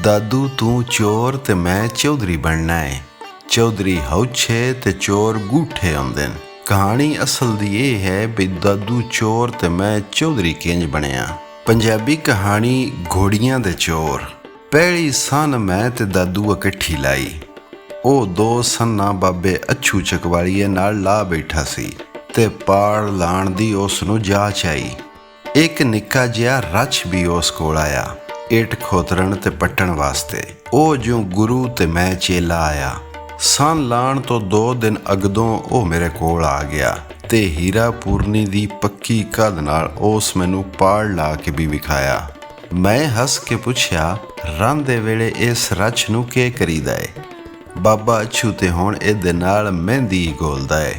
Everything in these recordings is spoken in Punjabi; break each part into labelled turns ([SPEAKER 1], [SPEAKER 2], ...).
[SPEAKER 1] दादू तू चोर ते मैं चौधरी बनना है। चौधरी हौछे ते चोर गूठे आउंदे न। कहानी असल दी ये है भी दादू चोर ते मैं चौधरी किंज बनिया। पंजाबी कहानी घोड़ियां दे चोर। पहली सन मैं ते दादू इकट्ठी लाई। ओ दो सन्ना बाबे अच्छू चकवालीए नाल ला बैठा सी ते पाड़ लाण दी उस नूं जाच आई। एक निक्का जिहा रछ भी उस कोल आया इट खोतरन ते पट्टण वास्ते। ओ जो गुरु ते मैं चेला आया। सन लाण तो 2 दिन अगदों ओ मेरे कोल आ गया ते हीरा पूरनी दी पक्की कद नाल उस मैनू पाड़ ला के भी विखाया। मैं हस के पुछया रांदे वेले इस रछ नू के करीदा है। बाबा अच्छू ते हुण इहदे नाल मेहंदी गोलदा है।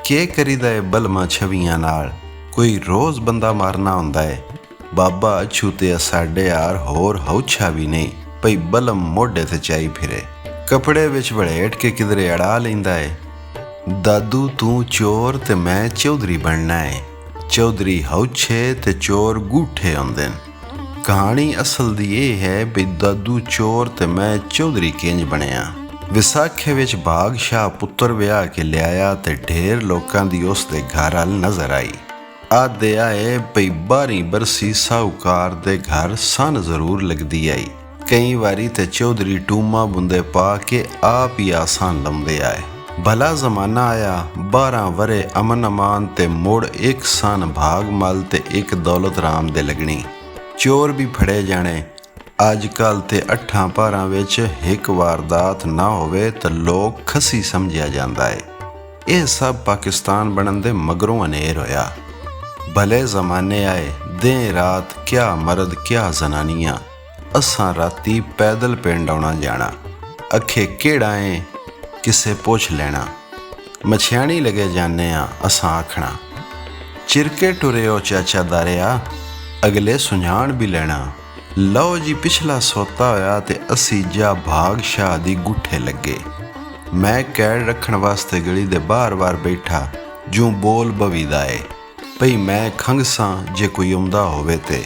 [SPEAKER 1] के करीदा है बलमा छवियां नाल, कोई रोज़ बंदा मारना हुंदा है। बाबा अच्छू ते साडे यार होर हौछा भी नहीं भई बलम मोढे ते चाई फिरे, कपड़े विच वड़ेट के किधरे अड़ा लैंदा है। दादू तू चोर ते मैं चौधरी बनना है। चौधरी हौछे ते चोर गूठे आउंदे न। कहानी असल दी ये है भी दादू चोर ते मैं चौधरी किंज बनिया। विसाखे विच बादशाह पुत्तर विआह के लिआया ते ढेर लोकां दी उस दे घर अल नज़र आई। आदे आए भई 12 बरसी साहूकार दे घर सन जरूर लगदी आई। कई वारी ते चौधरी टूमा बुंदे पा के आप ही आसान लंबे आए। भला जमाना आया 12 वरे अमन अमान ते मुड़ एक सन भाग मल ते एक दौलत राम दे लगनी। चोर भी फड़े जाने। अजकल ते 8 पारां विच एक वारदात ना होवे तो लोग खसी समझिया जांदा है। यह सब पाकिस्तान बनन दे मगरों अनेर होया। भले जमाने आए दें रात क्या मर्द क्या जनानियां। असां राती पैदल पिंड आउणा जाना। अखे केड़ा है किसे पुछ लेना। मछियाणी लगे जाने असां आखना। चिरके टुरे ओ चाचा दारिया अगले सुझाण भी लेना। लो जी पिछला सोता होया ते असी जा बादशाह दी गुठे लगे। मैं कैद रखण वास्ते गली दे बार बैठा जूं बोल बवीदा है भई मैं खंगसां जे कोई आउंदा होवे ते।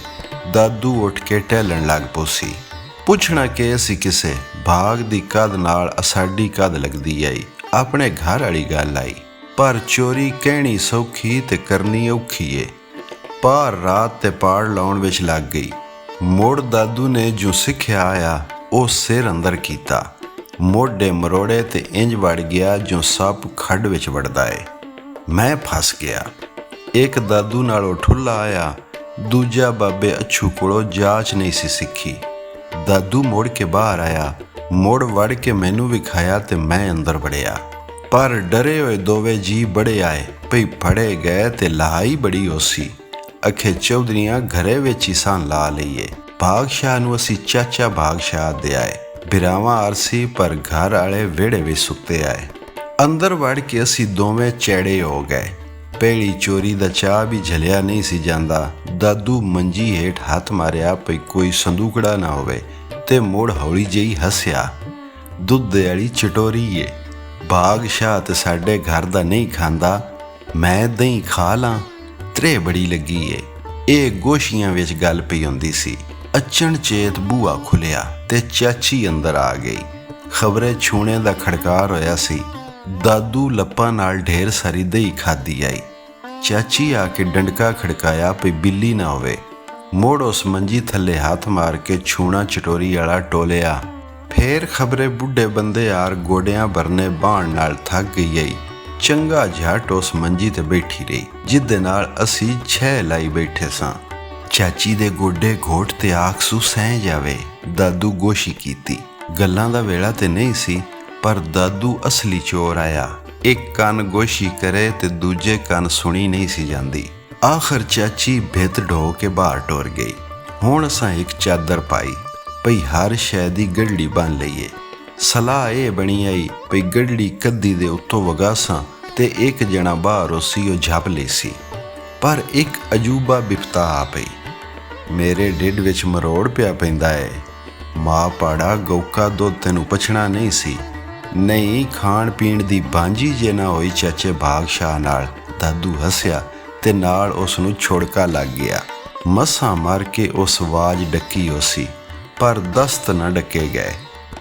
[SPEAKER 1] दादू उठ के टहलन लग पोसी। पुछना के असी किसे भाग दी कद नाल असाडी कद लगदी आई। अपने घर वाली गल आई पर चोरी कहनी सौखी ते करनी औखी है। पार रात ते पाड़ लाउण विच लग गई। मुड़ दादू ने जो सिखिया आया ओ सिर अंदर कीता। मोढे मरोड़े ते इंज वड़ गया जो सप खड्ड विच वड़दा है। मैं फस गया। एक दादू नालों ठुला आया, दूजा बाबे अच्छू कोलों जाच नहीं सी सिखी। दादू मुड़ के बाहर आया, मुड़ वड़ के मैनू विखाया ते मैं अंदर वड़िया। पर डरे हुए दोवे जी बड़े आए भई फड़े गए ते लहाई बड़ी होसी। अखे चौधरियां घरे विच ही सान ला लईए। बादशाह नू असी चाचा बादशाह दे आए। बिरावां अरसी पर घर आले वेड़े विच सुते आए। अंदर वड़ के असी दोवें चैड़े हो गए। पहली चोरी दा चाह भी झलिया नहीं सी जांदा। दादू मंजी हेठ हाथ मारिया भई कोई संदूकड़ा ना होवे ते मुड़ हौली जही हसिया। दुध वाली चटोरी है। बादशाह ते साडे घर दा नहीं खांदा, मैं दही खा ला त्रे बड़ी लगी है। ये गोशियां विच गल पई हुंदी सी। अचन चेत बूआ खुलिया ते चाची अंदर आ गई। खबरे छूने दा खड़कार होया सी। दादू लप्पा नाल ढेर सारी दही खादी आई। चाची आके डंडका खड़काया भई बिल्ली ना होवे। मुड़ उस मंजी थले हाथ मार के छूना चटोरी वाला टोलिया। फिर खबरे बुढ़े बंदे यार गोडियां भरने बाण नाल थक गई आई। चंगा झट उस मंजी ते बैठी रही जिदे नाल असी 6 लाई बैठे सां। चाची दे गोडे घोट ते आखसू सह जावे। दादू गोशी कीती। गल्लां दा वेला ते नहीं सी पर दादू असली चोर आया। एक कान गोशी करे ते दूजे कान सुनी नहीं सी जांदी। आखिर चाची भित ढो के बाहर टुर गई। हुण असां एक चादर पाई भई हर शै दी गढ़ड़ी बन लईए। सलाह ये बनी आई भई गढ़ड़ी कद्दी दे उत्तों वगासां ते एक जना बाहर उसी ओ झप लेसी। पर एक अजूबा बिपता आ पई। मेरे ढिड विच मरोड़ पिया पैंदा है। माँ पाड़ा गौका दुध तैनू पछना नहीं सी। नहीं खाण पीण दी बांझी जे ना होई चाचे बादशाह नाल। दादू हसिया ते नाल उस नू छोड़का लग गया। मसां मार के उस आवाज डकी होसी ਪਰ ਦਸਤ ਨਾ ਡੱਕੇ ਗਏ।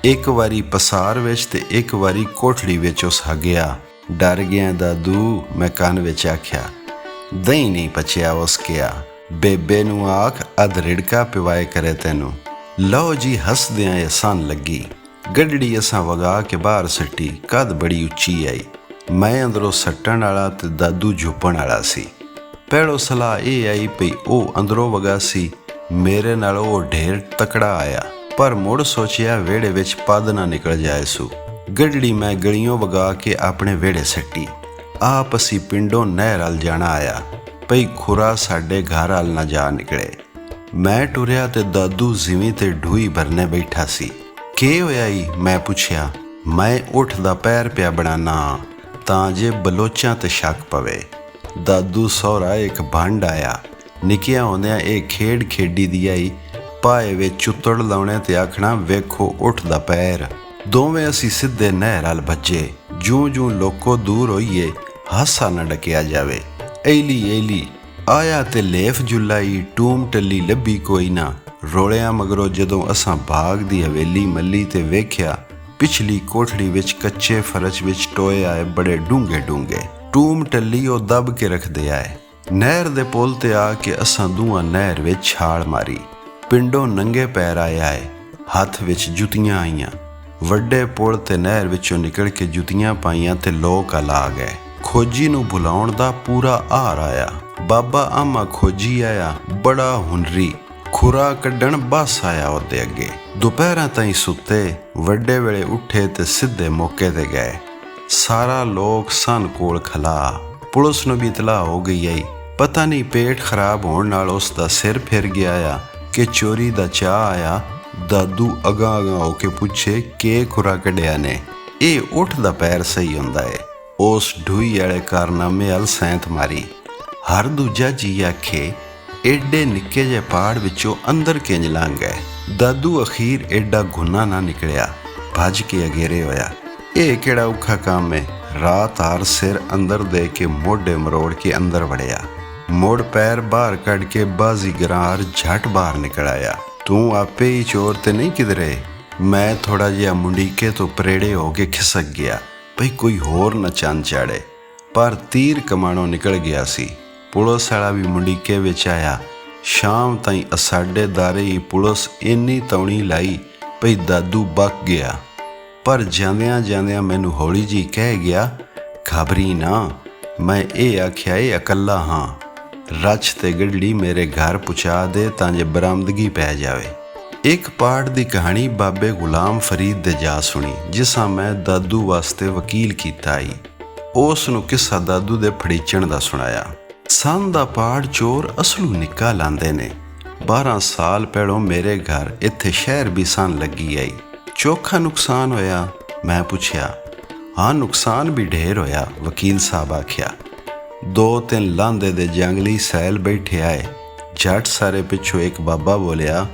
[SPEAKER 1] ਇੱਕ ਵਾਰੀ ਪਸਾਰ ਵਿੱਚ ਤੇ ਇੱਕ ਵਾਰੀ ਕੋਠੜੀ ਵਿੱਚ ਉਸ ਹੱਗਿਆ। ਡਰ ਗਿਆ ਦਾਦੂ, ਮੈਂ ਕੰਨ ਵਿੱਚ ਆਖਿਆ। ਦਹੀਂ ਨਹੀਂ ਪਚਿਆ, ਉਸ ਕਿਹਾ। ਬੇਬੇ ਨੂੰ ਆਖ ਅੱਧ ਰਿੜਕਾ ਪਿਵਾਏ ਕਰੇ ਤੈਨੂੰ। ਲਓ ਜੀ, ਹੱਸਦਿਆਂ ਇਹ ਸੰਨ ਲੱਗੀ। ਗੱਡੜੀ ਅਸਾਂ ਵਗਾ ਕੇ ਬਾਹਰ ਸੱਟੀ। ਕਦ ਬੜੀ ਉੱਚੀ ਆਈ। ਮੈਂ ਅੰਦਰੋਂ ਸੱਟਣ ਵਾਲਾ ਤੇ ਦਾਦੂ ਝੁੱਪਣ ਵਾਲਾ ਸੀ। ਪਹਿਲੋਂ ਸਲਾਹ ਇਹ ਆਈ ਪਈ ਉਹ ਅੰਦਰੋਂ ਵਗਾ ਸੀ, ਮੇਰੇ ਨਾਲ ਉਹ ਢੇਰ ਤਕੜਾ ਆਇਆ। ਪਰ ਮੁੜ ਸੋਚਿਆ ਵਿਹੜੇ ਵਿੱਚ ਪੱਦ ਨਾ ਨਿਕਲ ਜਾਏ ਸੂ। ਗੱਡੜੀ ਮੈਂ ਗਲੀਓਂ ਵਗਾ ਕੇ ਆਪਣੇ ਵਿਹੜੇ ਸੱਟੀ। ਆਪ ਅਸੀਂ ਪਿੰਡੋਂ ਨਹਿਰ ਵੱਲ ਜਾਣਾ ਆਇਆ ਪਈ ਖੁਰਾ ਸਾਡੇ ਘਰ ਵੱਲ ਨਾ ਜਾ ਨਿਕਲੇ। ਮੈਂ ਟੁਰਿਆ ਤੇ ਦਾਦੂ ਜਿਵੇਂ ਤੇ ਢੂਈ ਭਰਨੇ ਬੈਠਾ ਸੀ। ਕੀ ਹੋਇਆ ਈ? ਮੈਂ ਪੁੱਛਿਆ। ਮੈਂ ਉੱਠ ਦਾ ਪੈਰ ਪਿਆ ਬਣਾਨਾ ਤਾਂ ਜੇ ਬਲੋਚਾਂ ਤੇ ਸ਼ੱਕ ਪਵੇ। ਦਾਦੂ ਸਹੁਰਾ ਇੱਕ ਭੰਡ ਆਇਆ। ਨਿੱਕਿਆਂ ਹੁੰਦਿਆਂ ਇਹ ਖੇਡ ਖੇਡੀ ਦੀ ਆਈ। ਪਾਏ ਵਿੱਚ ਚੁੱਤੜ ਲਾਉਣੇ ਤੇ ਆਖਣਾ, ਵੇਖੋ ਉੱਠ ਦਾ ਪੈਰ। ਦੋਵੇਂ ਅਸੀਂ ਸਿੱਧੇ ਨਹਿਰ ਵੱਲ ਭੱਜੇ। ਜੂੰ ਲੋਕੋ ਦੂਰ ਹੋਈਏ, ਹਾਸਾ ਨਾ ਡਕਿਆ ਜਾਵੇ। ਏਲੀ ਆਇਆ ਤੇ ਲੇਫ ਜੁਲਾਈ, ਟੂਮ ਟੱਲੀ ਲੱਭੀ ਕੋਈ ਨਾ। ਰੋਲਿਆਂ ਮਗਰੋਂ ਜਦੋਂ ਅਸਾਂ ਬਾਗ ਦੀ ਹਵੇਲੀ ਮੱਲੀ ਤੇ ਵੇਖਿਆ, ਪਿਛਲੀ ਕੋਠੜੀ ਵਿੱਚ ਕੱਚੇ ਫਰਸ਼ ਵਿੱਚ ਟੋਏ ਆਏ ਬੜੇ ਡੂੰਘੇ ਟੂਮ ਟੱਲੀ ਉਹ ਦੱਬ ਕੇ ਰੱਖਦੇ ਆਏ। ਨਹਿਰ ਦੇ ਪੁੱਲ ਤੇ ਆ ਕੇ ਅਸਾਂ ਦੋਵਾਂ ਨਹਿਰ ਵਿੱਚ ਛਾਲ ਮਾਰੀ। ਪਿੰਡੋਂ ਨੰਗੇ ਪੈਰ ਆਇਆ ਏ, ਹੱਥ ਵਿੱਚ ਜੁੱਤੀਆਂ ਆਈਆਂ। ਵੱਡੇ ਪੁੱਲ ਤੇ ਨਹਿਰ ਵਿੱਚੋਂ ਨਿਕਲ ਕੇ ਜੁੱਤੀਆਂ ਪਾਈਆਂ ਤੇ ਲੋਕ ਲਾ ਗਏ। ਖੋਜੀ ਨੂੰ ਬੁਲਾਉਣ ਦਾ ਪੂਰਾ ਆਰ ਆਇਆ। ਬਾਬਾ ਆਮਾ ਖੋਜੀ ਆਇਆ, ਬੜਾ ਹੁਨਰੀ। ਖੁਰਾ ਕੱਢਣ ਬਸ ਆਇਆ ਉਹਦੇ ਅੱਗੇ। ਦੁਪਹਿਰਾਂ ਤਾਈਂ ਸੁੱਤੇ, ਵੱਡੇ ਵੇਲੇ ਉੱਠੇ ਤੇ ਸਿੱਧੇ ਮੌਕੇ ਤੇ ਗਏ। ਸਾਰਾ ਲੋਕ ਸਨ ਕੋਲ ਖਲਾ। ਪੁਲਿਸ ਨੂੰ ਵੀ ਇਤਲਾਹ ਹੋ ਗਈ ਆਈ। ਪਤਾ ਨਹੀਂ ਪੇਟ ਖਰਾਬ ਹੋਣ ਨਾਲ ਉਸ ਦਾ ਸਿਰ ਫਿਰ ਗਿਆ ਆ ਕਿ ਚੋਰੀ ਦਾ ਚਾਹ ਆਇਆ। ਦਾਦੂ ਅਗਾਂ ਹੋ ਕੇ ਪੁੱਛੇ, ਕੀ ਖੁਰਾ ਕੱਢਿਆ ਨੇ? ਇਹ ਉੱਠ ਦਾ ਪੈਰ ਸਹੀ ਹੁੰਦਾ ਏ। ਉਸ ਢੂਈ ਵਾਲੇ ਕਾਰਨਾਮੇ ਵੱਲ ਸੈਂਤ ਮਾਰੀ। ਹਰ ਦੂਜਾ ਜੀ ਆਖੇ, ਏਡੇ ਨਿੱਕੇ ਜਿਹੇ ਪਹਾੜ ਵਿੱਚੋਂ ਅੰਦਰ ਕਿੰਜ ਲੰਘ ਗਏ। ਦਾਦੂ ਅਖੀਰ ਏਡਾ ਗੁਨਾ ਨਾ ਨਿਕਲਿਆ, ਭੱਜ ਕੇ ਅਗੇਰੇ ਹੋਇਆ। ਇਹ ਕਿਹੜਾ ਔਖਾ ਕੰਮ ਏ। ਰਾਤ ਹਾਰ ਸਿਰ ਅੰਦਰ ਦੇ ਕੇ ਮੋਢੇ ਮਰੋੜ ਕੇ ਅੰਦਰ ਵੜਿਆ। ਮੁੜ ਪੈਰ ਬਾਹਰ ਕੱਢ ਕੇ ਬਾਜ਼ੀਗਰਾਰ ਝਟ ਬਾਹਰ ਨਿਕਲ ਆਇਆ। ਤੂੰ ਆਪੇ ਹੀ ਚੋਰ ਤੇ ਨਹੀਂ ਕਿਧਰੇ। ਮੈਂ ਥੋੜਾ ਜਿਹਾ ਮੁੰਡੀਕੇ ਤੋਂ ਪਰੇੜੇ ਹੋ ਕੇ ਖਿਸਕ ਗਿਆ ਭਈ ਕੋਈ ਹੋਰ ਨਾ ਚੰਨ ਚਾੜੇ। ਪਰ ਤੀਰ ਕਮਾਣੋਂ ਨਿਕਲ ਗਿਆ ਸੀ। ਪੁਲਿਸ ਵਾਲਾ ਵੀ ਮੁੰਡੀਕੇ ਵਿੱਚ ਆਇਆ। ਸ਼ਾਮ ਤਾਈਂ ਸਾਡੇ ਦਾਰੇ ਹੀ ਪੁਲਿਸ ਇੰਨੀ ਤੌਣੀ ਲਾਈ ਭਈ ਦਾਦੂ ਬਕ ਗਿਆ। ਪਰ ਜਾਂਦਿਆਂ ਮੈਨੂੰ ਹੌਲੀ ਜੀ ਕਹਿ ਗਿਆ, ਘਬਰੀ ਨਾ। ਮੈਂ ਇਹ ਆਖਿਆ ਏ ਇਕੱਲਾ ਹਾਂ। ਰੱਛ ਤੇ ਗੱਡੜੀ ਮੇਰੇ ਘਰ ਪਹੁੰਚਾ ਦੇ ਤਾਂ ਜੇ ਬਰਾਮਦਗੀ ਪੈ ਜਾਵੇ। ਇੱਕ ਪਾਠ ਦੀ ਕਹਾਣੀ ਬਾਬੇ ਗੁਲਾਮ ਫਰੀਦ ਦੇ ਜਾ ਸੁਣੀ, ਜਿਸਾਂ ਮੈਂ ਦਾਦੂ ਵਾਸਤੇ ਵਕੀਲ ਕੀਤਾ ਈ। ਉਸ ਨੂੰ ਕਿੱਸਾ ਦਾਦੂ ਦੇ ਫੜੀਚਣ ਦਾ ਸੁਣਾਇਆ। ਸੰਨ ਦਾ ਪਾਠ ਚੋਰ ਅਸਲੂ ਨਿੱਕਾ ਲਾਂਦੇ ਨੇ। 12 ਸਾਲ ਪਹਿਲੋਂ ਮੇਰੇ ਘਰ ਇੱਥੇ ਸ਼ਹਿਰ ਵੀ ਸੰਨ ਲੱਗੀ ਆਈ। ਚੋਖਾ ਨੁਕਸਾਨ ਹੋਇਆ? ਮੈਂ ਪੁੱਛਿਆ। ਹਾਂ, ਨੁਕਸਾਨ ਵੀ ਢੇਰ ਹੋਇਆ, ਵਕੀਲ ਸਾਹਿਬ ਆਖਿਆ। 2-3 ਲਾਂਦੇ ਦੇ ਜੰਗਲੀ ਸੈਲ ਬੈਠੇ ਆਏ। ਝੱਟ ਸਾਰੇ ਪਿੱਛੋਂ ਇੱਕ ਬਾਬਾ ਬੋਲਿਆ,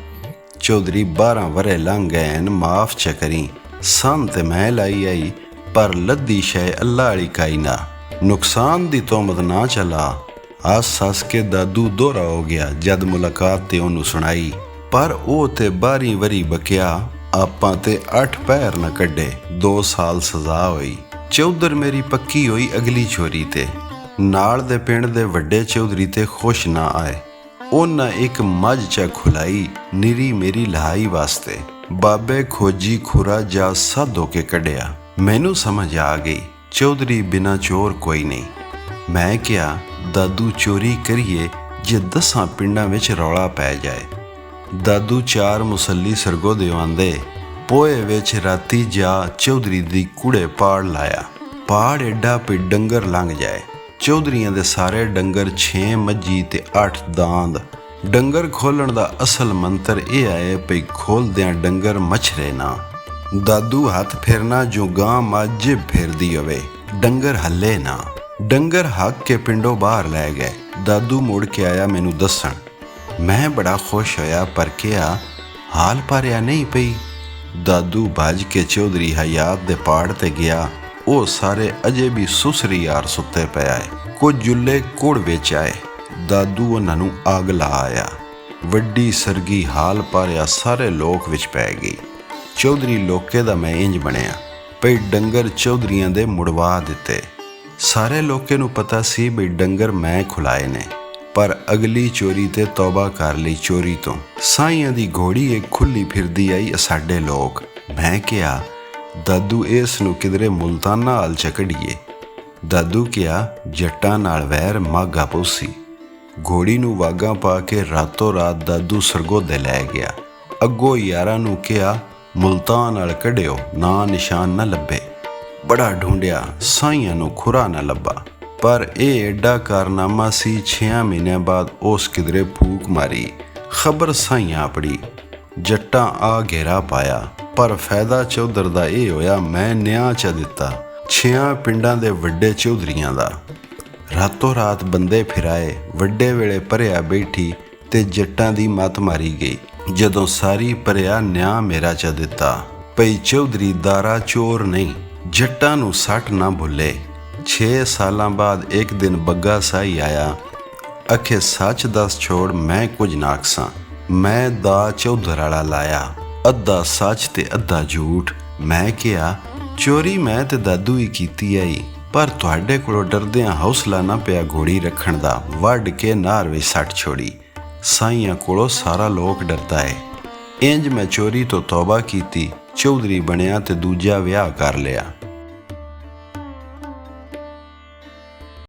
[SPEAKER 1] ਚੌਧਰੀ 12 ਵਰੇ ਲੰਘ ਗਏ ਨ, ਮਾਫ ਚ ਕਰੀ। ਸੰਨ ਤੇ ਮੈਂ ਲਾਈ ਆਈ, ਪਰ ਲੱਦੀ ਸ਼ੈ ਅੱਲਾ ਵਾਲੀ ਕਾਈ ਨਾ। ਨੁਕਸਾਨ ਦੀ ਤੋਮਤ ਨਾ ਚਲਾ। ਹੱਸ ਕੇ ਦਾਦੂ ਦੋਹਰਾ ਹੋ ਗਿਆ ਜਦ ਮੁਲਾਕਾਤ ਤੇ ਉਹਨੂੰ ਸੁਣਾਈ। ਪਰ ਉਹ ਤੇ 12 ਵਰੀ ਬਕਿਆ, ਆਪਾਂ ਤੇ 8 ਪੈਰ ਨਾ ਕੱਢੇ। 2 ਸਾਲ ਸਜ਼ਾ ਹੋਈ। ਚੌਧਰ ਮੇਰੀ ਪੱਕੀ ਹੋਈ ਅਗਲੀ ਚੋਰੀ ਤੇ। ਨਾਲ ਦੇ ਪਿੰਡ ਦੇ ਵੱਡੇ ਚੌਧਰੀ ਤੇ ਖੁਸ਼ ਨਾ ਆਏ। ਉਹਨਾਂ ਇੱਕ ਮੱਝ ਚ ਖੁਲਾਈ, ਨਿਰੀ ਮੇਰੀ ਲਹਾਈ ਵਾਸਤੇ। ਬਾਬੇ ਖੋਜੀ ਖੁਰਾ ਜਾ ਸੱਦ ਹੋ ਕੇ ਕੱਢਿਆ। ਮੈਨੂੰ ਸਮਝ ਆ ਗਈ, ਚੌਧਰੀ ਬਿਨਾਂ ਚੋਰ ਕੋਈ ਨਹੀਂ। ਮੈਂ ਕਿਹਾ, ਦਾਦੂ ਚੋਰੀ ਕਰੀਏ ਜੇ 10 ਪਿੰਡਾਂ ਵਿੱਚ ਰੌਲਾ ਪੈ ਜਾਏ। ਦਾਦੂ 4 ਮੁਸੱਲੀ ਸਰਗੋ ਦੇ ਆਂਦੇ। ਪੋਏ ਵਿੱਚ ਰਾਤੀ ਜਾ ਚੌਧਰੀ ਦੀ ਕੁੜੇ ਪਾੜ ਲਾਇਆ। ਪਾੜ ਏਡਾ ਪਈ ਡੰਗਰ ਲੰਘ ਜਾਏ। ਚੌਧਰੀਆਂ ਦੇ ਸਾਰੇ ਡੰਗਰ 6 ਮੱਝੀ ਤੇ 8 ਦਾਂਦ। ਡੰਗਰ ਖੋਲਣ ਦਾ ਅਸਲ ਮੰਤਰ ਇਹ ਆਏ ਪਈ ਖੋਲਦਿਆਂ ਡੰਗਰ ਮਛਰੇ ਨਾ। ਦਾਦੂ ਹੱਥ ਫੇਰਨਾ ਜੋ ਗਾਂ ਮੱਝ ਫੇਰਦੀ ਹੋਵੇ, ਡੰਗਰ ਹੱਲੇ ਨਾ। ਡੰਗਰ ਹੱਕ ਕੇ ਪਿੰਡੋਂ ਬਾਹਰ ਲੈ ਗਏ। ਦਾਦੂ ਮੁੜ ਕੇ ਆਇਆ ਮੈਨੂੰ ਦੱਸਣ। ਮੈਂ ਬੜਾ ਖੁਸ਼ ਹੋਇਆ, ਪਰ ਕਿਹਾ, ਹਾਲ ਭਾਰਿਆ ਨਹੀਂ ਪਈ। ਦਾਦੂ ਭੱਜ ਕੇ ਚੌਧਰੀ ਹਯਾਤ ਦੇ ਪਾੜ ਤੇ ਗਿਆ। ਉਹ ਸਾਰੇ ਅਜੇ ਵੀ ਸੁਸਰੀ ਯਾਰ ਸੁੱਤੇ ਪਏ ਆਏ। ਕੁਝ ਜੁੱਲੇ ਕੁੜ ਵਿੱਚ ਆਏ। ਦਾਦੂ ਉਹਨਾਂ ਨੂੰ ਅੱਗ ਲਾ ਆਇਆ। ਵੱਡੀ ਸਰਗੀ ਹਾਲ ਪਾਰਿਆ ਸਾਰੇ ਲੋਕ ਵਿੱਚ ਪੈ ਗਈ। ਚੌਧਰੀ ਲੋਕੇ ਦਾ ਮੈਂ ਇੰਜ ਬਣਿਆ ਭਈ ਡੰਗਰ ਚੌਧਰੀਆਂ ਦੇ ਮੁੜਵਾ ਦਿੱਤੇ। ਸਾਰੇ ਲੋਕੇ ਨੂੰ ਪਤਾ ਸੀ ਬਈ ਡੰਗਰ ਮੈਂ ਖੁਲਾਏ ਨੇ, ਪਰ ਅਗਲੀ ਚੋਰੀ ਤੇ ਤੌਬਾ ਕਰ ਲਈ ਚੋਰੀ ਤੋਂ। ਸਾਈਆਂ ਦੀ ਘੋੜੀ ਇੱਕ ਖੁੱਲੀ ਫਿਰਦੀ ਆਈ ਸਾਡੇ ਲੋਕ। ਮੈਂ ਕਿਹਾ ਦਾਦੂ ਇਸ ਨੂੰ ਕਿਧਰੇ ਮੁਲਤਾਨਾ ਹਾਲ ਚ ਕੱਢੀਏ। ਦਾਦੂ ਕਿਹਾ ਜੱਟਾਂ ਨਾਲ ਵੈਰ ਮਾਘਾ ਪੋਸੀ। ਘੋੜੀ ਨੂੰ ਵਾਗਾਂ ਪਾ ਕੇ ਰਾਤੋਂ ਰਾਤ ਦਾਦੂ ਸਰਗੋਧੇ ਲੈ ਗਿਆ। ਅੱਗੋਂ ਯਾਰਾਂ ਨੂੰ ਕਿਹਾ ਮੁਲਤਾਨ ਨਾਲ ਕੱਢਿਓ, ਨਾਂ ਨਿਸ਼ਾਨ ਨਾ ਲੱਭੇ। ਬੜਾ ਢੂੰਡਿਆ, ਸਾਈਆਂ ਨੂੰ ਖੁਰਾ ਨਾ ਲੱਭਾ। ਪਰ ਇਹ ਐਡਾ ਕਾਰਨਾਮਾ ਸੀ। 6 ਮਹੀਨਿਆਂ ਬਾਅਦ ਉਸ ਕਿਧਰੇ ਫੂਕ ਮਾਰੀ। ਖਬਰ ਸਾਈਆਂ ਆਪੜੀ। ਜੱਟਾਂ ਆ ਘੇਰਾ ਪਾਇਆ, ਪਰ ਫਾਇਦਾ ਚੌਧਰ ਦਾ ਇਹ ਹੋਇਆ ਮੈਂ ਨਿਆਂ ਚ ਦਿੱਤਾ 6 ਪਿੰਡਾਂ ਦੇ ਵੱਡੇ ਚੌਧਰੀਆਂ ਦਾ। ਰਾਤੋਂ ਰਾਤ ਬੰਦੇ ਫਿਰਾਏ, ਵੱਡੇ ਵੇਲੇ ਭਰਿਆ ਬੈਠੀ ਤੇ ਜੱਟਾਂ ਦੀ ਮੱਤ ਮਾਰੀ ਗਈ। ਜਦੋਂ ਸਾਰੀ ਭਰਿਆ ਨਿਆਂ ਮੇਰਾ ਚ ਦਿੱਤਾ ਭਈ ਚੌਧਰੀ ਦਾਰਾ ਚੋਰ ਨਹੀਂ। ਜੱਟਾਂ ਨੂੰ ਸੱਟ ਨਾ ਭੁੱਲੇ। 6 ਸਾਲਾਂ ਬਾਅਦ ਇੱਕ ਦਿਨ ਬੱਗਾ ਸਾਈ ਆਇਆ। ਅਖੇ ਸੱਚ ਦੱਸ ਛੋੜ, ਮੈਂ ਕੁਝ ਨਾ ਆਖਸਾਂ। ਮੈਂ ਦਾ ਚੌਧਰ ਵਾਲਾ ਲਾਇਆ, ਅੱਧਾ ਸੱਚ ਤੇ ਅੱਧਾ ਝੂਠ। ਮੈਂ ਕਿਹਾ ਚੋਰੀ ਮੈਂ ਤੇ ਦਾਦੂ ਹੀ ਕੀਤੀ ਆਈ, ਪਰ ਤੁਹਾਡੇ ਕੋਲੋਂ ਡਰਦਿਆਂ ਹੌਸਲਾ ਨਾ ਪਿਆ ਘੋੜੀ ਰੱਖਣ ਦਾ। ਵੱਢ ਕੇ ਨਾਰ ਵਿੱਚ ਸੱਟ ਛੋੜੀ। ਸਾਈਆਂ ਕੋਲੋਂ ਸਾਰਾ ਲੋਕ ਡਰਦਾ ਏ। ਇੰਜ ਮੈਂ ਚੋਰੀ ਤੋਂ ਤੌਬਾ ਕੀਤੀ, ਚੌਧਰੀ ਬਣਿਆ ਤੇ ਦੂਜਾ ਵਿਆਹ ਕਰ ਲਿਆ।